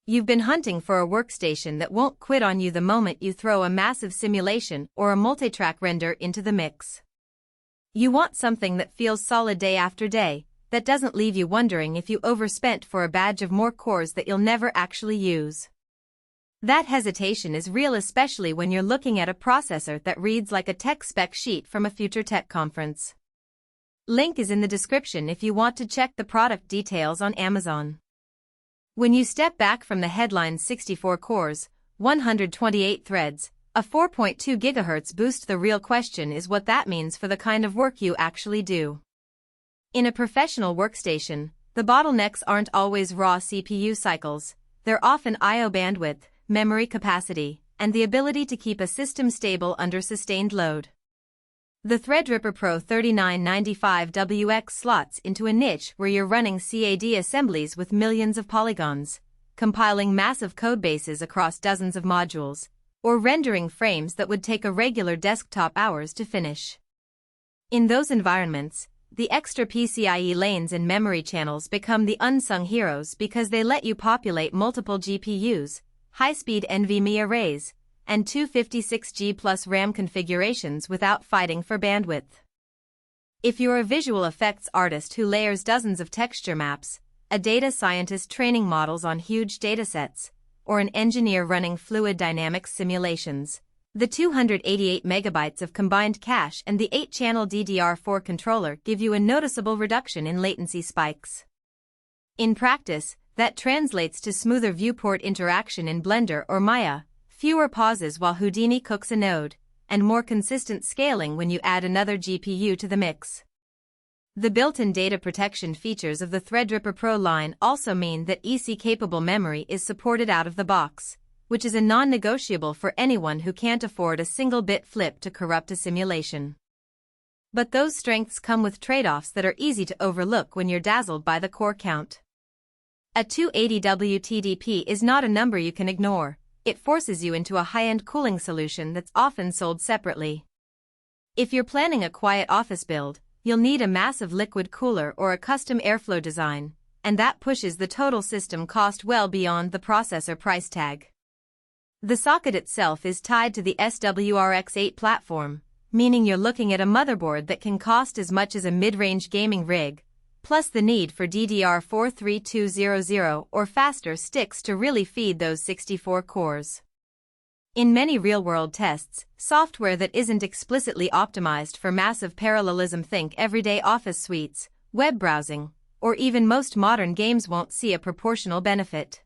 You've been hunting for a workstation that won't quit on you the moment you throw a massive simulation or a multi-track render into the mix. You want something that feels solid day after day, that doesn't leave you wondering if you overspent for a badge of more cores that you'll never actually use. That hesitation is real, especially when you're looking at a processor that reads like a tech spec sheet from a future tech conference. Link is in the description if you want to check the product details on Amazon. When you step back from the headline 64 cores, 128 threads, a 4.2 GHz boost, the real question is what that means for the kind of work you actually do. In a professional workstation, the bottlenecks aren't always raw CPU cycles, they're often I/O bandwidth, memory capacity, and the ability to keep a system stable under sustained load. The Threadripper Pro 3995WX slots into a niche where you're running CAD assemblies with millions of polygons, compiling massive codebases across dozens of modules, or rendering frames that would take a regular desktop hours to finish. In those environments, the extra PCIe lanes and memory channels become the unsung heroes because they let you populate multiple GPUs, high-speed NVMe arrays, and 256G plus RAM configurations without fighting for bandwidth. If you're a visual effects artist who layers dozens of texture maps, a data scientist training models on huge datasets, or an engineer running fluid dynamics simulations, the 288 megabytes of combined cache and the 8-channel DDR4 controller give you a noticeable reduction in latency spikes. In practice, that translates to smoother viewport interaction in Blender or Maya, fewer pauses while Houdini cooks a node, and more consistent scaling when you add another GPU to the mix. The built-in data protection features of the Threadripper Pro line also mean that EC-capable memory is supported out of the box, which is a non-negotiable for anyone who can't afford a single-bit flip to corrupt a simulation. But those strengths come with trade-offs that are easy to overlook when you're dazzled by the core count. A 280W TDP is not a number you can ignore. It forces you into a high-end cooling solution that's often sold separately. If you're planning a quiet office build, you'll need a massive liquid cooler or a custom airflow design, and that pushes the total system cost well beyond the processor price tag. The socket itself is tied to the SWRX8 platform, meaning you're looking at a motherboard that can cost as much as a mid-range gaming rig, plus the need for DDR4 3200 or faster sticks to really feed those 64 cores. In many real-world tests, software that isn't explicitly optimized for massive parallelism, think everyday office suites, web browsing, or even most modern games, won't see a proportional benefit.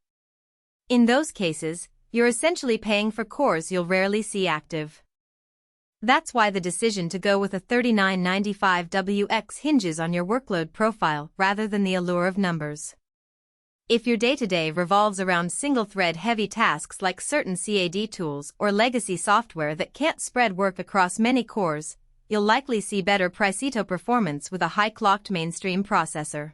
In those cases, you're essentially paying for cores you'll rarely see active. That's why the decision to go with a 3995WX hinges on your workload profile rather than the allure of numbers. If your day-to-day revolves around single-thread heavy tasks like certain CAD tools or legacy software that can't spread work across many cores, you'll likely see better Pricito performance with a high-clocked mainstream processor.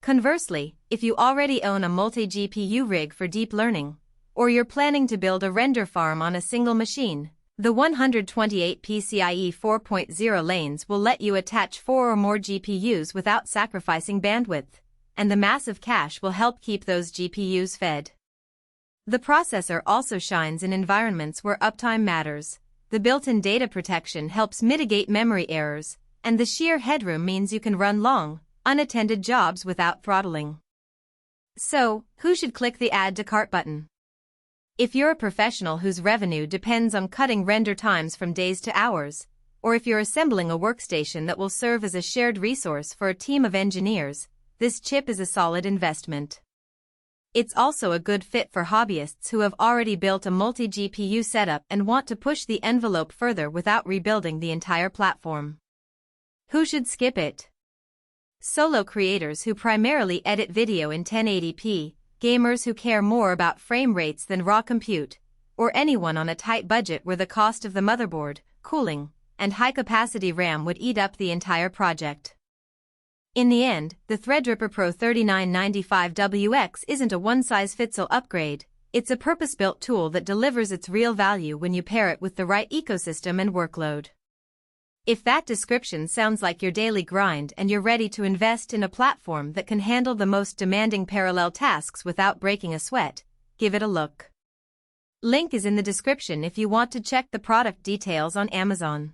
Conversely, if you already own a multi-GPU rig for deep learning, or you're planning to build a render farm on a single machine, the 128 PCIe 4.0 lanes will let you attach 4 or more GPUs without sacrificing bandwidth, and the massive cache will help keep those GPUs fed. The processor also shines in environments where uptime matters. The built-in data protection helps mitigate memory errors, and the sheer headroom means you can run long, unattended jobs without throttling. So, who should click the Add to Cart button? If you're a professional whose revenue depends on cutting render times from days to hours, or if you're assembling a workstation that will serve as a shared resource for a team of engineers, this chip is a solid investment. It's also a good fit for hobbyists who have already built a multi-GPU setup and want to push the envelope further without rebuilding the entire platform. Who should skip it? Solo creators who primarily edit video in 1080p, gamers who care more about frame rates than raw compute, or anyone on a tight budget where the cost of the motherboard, cooling, and high-capacity RAM would eat up the entire project. In the end, the Threadripper Pro 3995WX isn't a one-size-fits-all upgrade, it's a purpose-built tool that delivers its real value when you pair it with the right ecosystem and workload. If that description sounds like your daily grind and you're ready to invest in a platform that can handle the most demanding parallel tasks without breaking a sweat, give it a look. Link is in the description if you want to check the product details on Amazon.